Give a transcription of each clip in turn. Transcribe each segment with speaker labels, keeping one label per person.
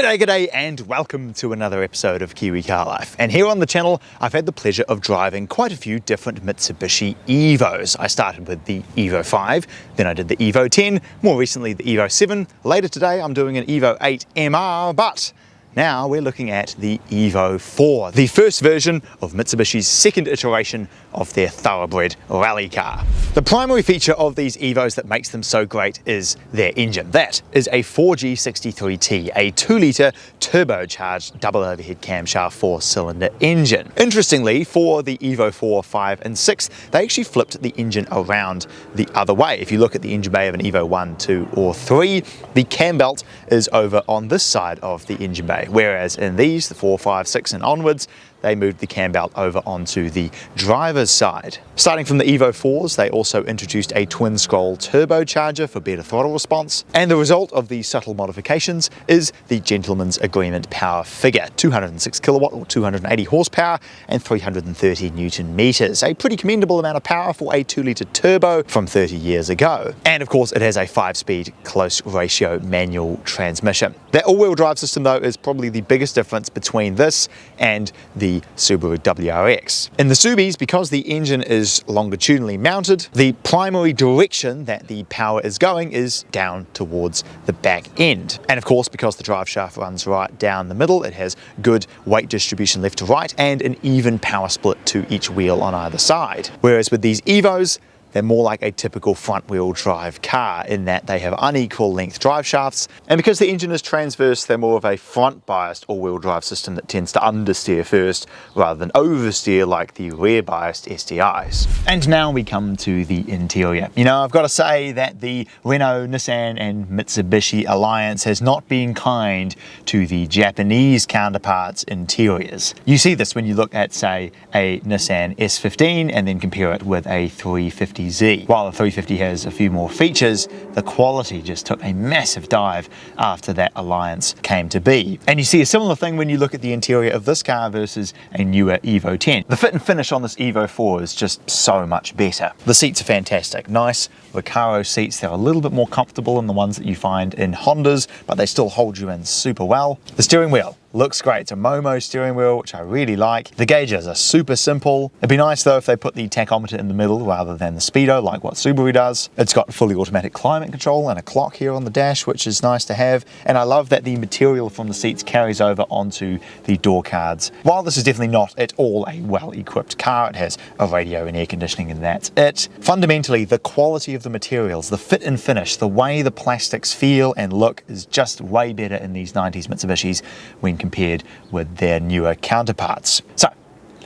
Speaker 1: G'day and welcome to another episode of Kiwi Car Life. And here on the channel I've had the pleasure of driving quite a few different Mitsubishi Evos. I started with the Evo 5, then I did the Evo 10, more recently the Evo 7. Later today I'm doing an Evo 8 MR, but now we're looking at the Evo 4, the first version of Mitsubishi's second iteration of their thoroughbred rally car. The primary feature of these Evos that makes them so great is their engine. That is a 4G63T, a 2-litre turbocharged double overhead camshaft 4-cylinder engine. Interestingly, for the Evo 4, 5 and 6, they actually flipped the engine around the other way. If you look at the engine bay of an Evo 1, 2 or 3, the cam belt is over on this side of the engine bay, whereas in these, the 4, 5, 6 and onwards, they moved the cam belt over onto the driver's side. Starting from the Evo 4s, they also introduced a twin scroll turbocharger for better throttle response, and the result of these subtle modifications is the gentleman's agreement power figure: 206 kilowatt or 280 horsepower and 330 newton meters. A pretty commendable amount of power for a 2-litre turbo from 30 years ago. And of course it has a 5-speed close ratio manual transmission. That all-wheel drive system though is probably the biggest difference between this and the Subaru WRX. In the Subis, because the engine is longitudinally mounted, the primary direction that the power is going is down towards the back end. And of course, because the drive shaft runs right down the middle, it has good weight distribution left to right and an even power split to each wheel on either side. Whereas with these Evos, they're more like a typical front-wheel drive car in that they have unequal length drive shafts, and because the engine is transverse, they're more of a front-biased all-wheel drive system that tends to understeer first rather than oversteer like the rear-biased STIs. And now we come to the interior. You know, I've got to say that the Renault, Nissan and Mitsubishi alliance has not been kind to the Japanese counterparts' interiors. You see this when you look at, say, a Nissan S15 and then compare it with a 350Z. While the 350 has a few more features, the quality just took a massive dive after that alliance came to be. And you see a similar thing when you look at the interior of this car versus a newer Evo 10. The fit and finish on this Evo 4 is just so much better. The seats are fantastic. Nice Recaro seats. They're a little bit more comfortable than the ones that you find in Hondas, but they still hold you in super well. The steering wheel looks great. It's a Momo steering wheel, which I really like. The gauges are super simple. It'd be nice though if they put the tachometer in the middle rather than the speedo like what Subaru does. It's got fully automatic climate control and a clock here on the dash, which is nice to have. And I love that the material from the seats carries over onto the door cards. While this is definitely not at all a well-equipped car, it has a radio and air conditioning and that's it. Fundamentally, the quality of the materials, the fit and finish, the way the plastics feel and look is just way better in these 90s Mitsubishis when compared with their newer counterparts. So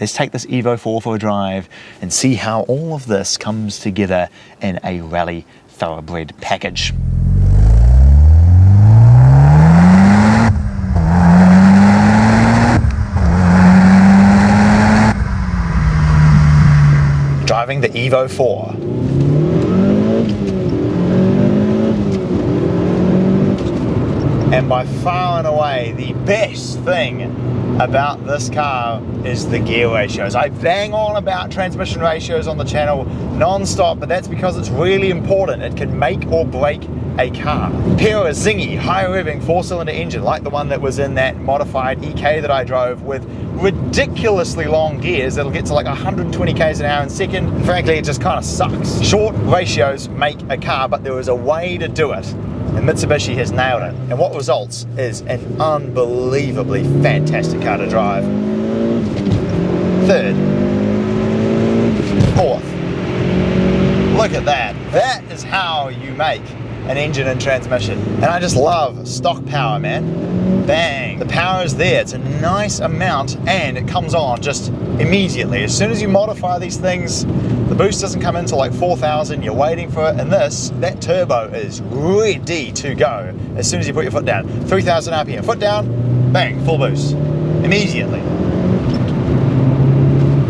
Speaker 1: let's take this Evo 4 for a drive and see how all of this comes together in a rally thoroughbred package. Driving the Evo 4. And by far and away, the best thing about this car is the gear ratios. I bang on about transmission ratios on the channel non-stop, but that's because it's really important. It can make or break a car. Pair a zingy, high-revving 4-cylinder engine like the one that was in that modified EK that I drove with ridiculously long gears that'll get to like 120 k's an hour in second. And frankly, it just kind of sucks. Short ratios make a car, but there is a way to do it. And Mitsubishi has nailed it. And what results is an unbelievably fantastic car to drive. Third. Fourth. Look at that. That is how you make an engine and transmission. And I just love stock power, man. Bang. The power is there. It's a nice amount and it comes on just immediately. As soon as you modify these things, the boost doesn't come in till like 4,000, you're waiting for it, and that turbo is ready to go as soon as you put your foot down. 3,000 RPM, foot down, bang, full boost, immediately.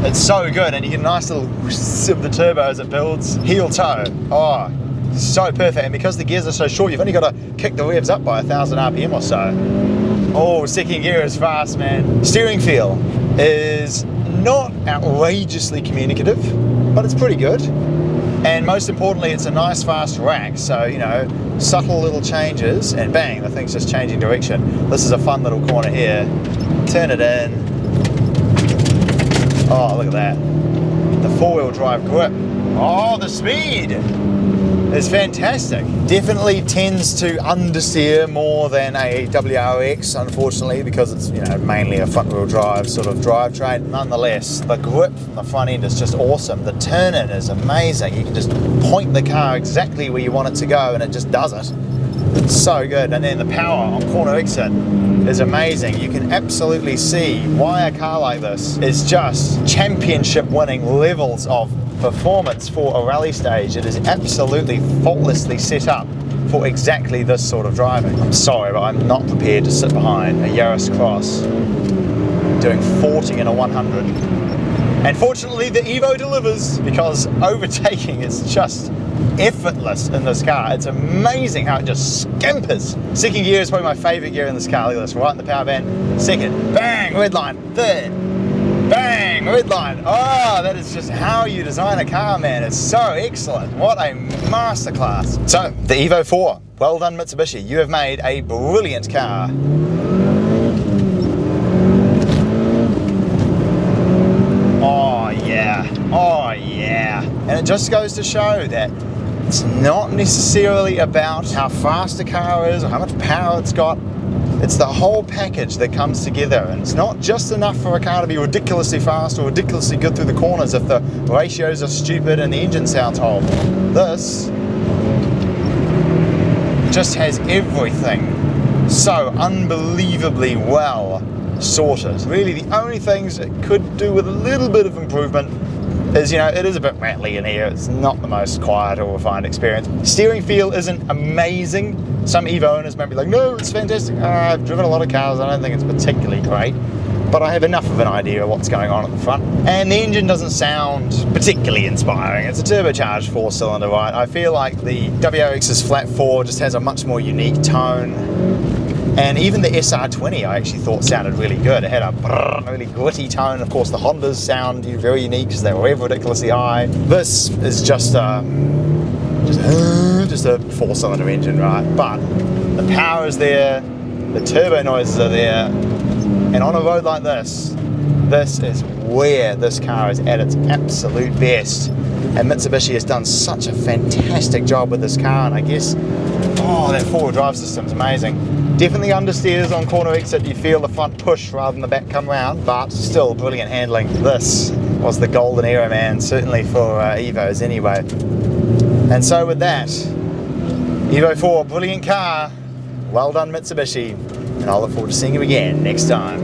Speaker 1: It's so good, and you get a nice little of the turbo as it builds, heel toe. Oh, so perfect, and because the gears are so short, you've only got to kick the revs up by 1,000 RPM or so. Oh, second gear is fast, man. Steering feel is not outrageously communicative, but it's pretty good. And most importantly, it's a nice fast rack, so you know, subtle little changes and bang, the thing's just changing direction. This is a fun little corner here. Turn it in. Oh, look at that. The four-wheel drive grip. Oh, the speed is fantastic. Definitely tends to understeer more than a WRX, unfortunately, because it's, you know, mainly a front-wheel drive sort of drivetrain. Nonetheless, the grip from the front end is just awesome. The turn-in is amazing. You can just point the car exactly where you want it to go and it just does it. It's so good. And then the power on corner exit is amazing. You can absolutely see why a car like this is just championship winning levels of performance for a rally stage. It is absolutely faultlessly set up for exactly this sort of driving. I'm sorry, but I'm not prepared to sit behind a Yaris Cross doing 40 in a 100. And fortunately the Evo delivers, because overtaking is just effortless in this car. It's amazing how it just scampers. Second gear is probably my favorite gear in this car. Look at this, right in the power band. Second, bang, red line. Third, bang, red line. Oh, that is just how you design a car, man. It's so excellent. What a masterclass. So, the Evo 4. Well done, Mitsubishi. You have made a brilliant car. Oh, yeah. Oh, yeah. And it just goes to show that it's not necessarily about how fast a car is or how much power it's got. It's the whole package that comes together, and it's not just enough for a car to be ridiculously fast or ridiculously good through the corners if the ratios are stupid and the engine sounds horrible. This just has everything so unbelievably well sorted. Really, the only things it could do with a little bit of improvement is, you know, it is a bit rattly in here. It's not the most quiet or refined experience. Steering feel isn't amazing. Some Evo owners might be like, no, it's fantastic. I've driven a lot of cars, I don't think it's particularly great, but I have enough of an idea of what's going on at the front. And the engine doesn't sound particularly inspiring. It's a turbocharged 4-cylinder, right? I feel like the WRX's flat 4 just has a much more unique tone. And even the SR20 I actually thought sounded really good. It had a really gritty tone. Of course, the Hondas sound very unique because they were ridiculously high. This is just a 4-cylinder engine, right? But the power is there, the turbo noises are there, and on a road like this is where this car is at its absolute best. And Mitsubishi has done such a fantastic job with this car, and I guess, oh, that four-wheel drive system is amazing. Definitely understeers on corner exit. You feel the front push rather than the back come round, but still brilliant handling. This was the golden era, man, certainly for Evos anyway. And so with that, Evo 4, brilliant car. Well done, Mitsubishi. And I'll look forward to seeing you again next time.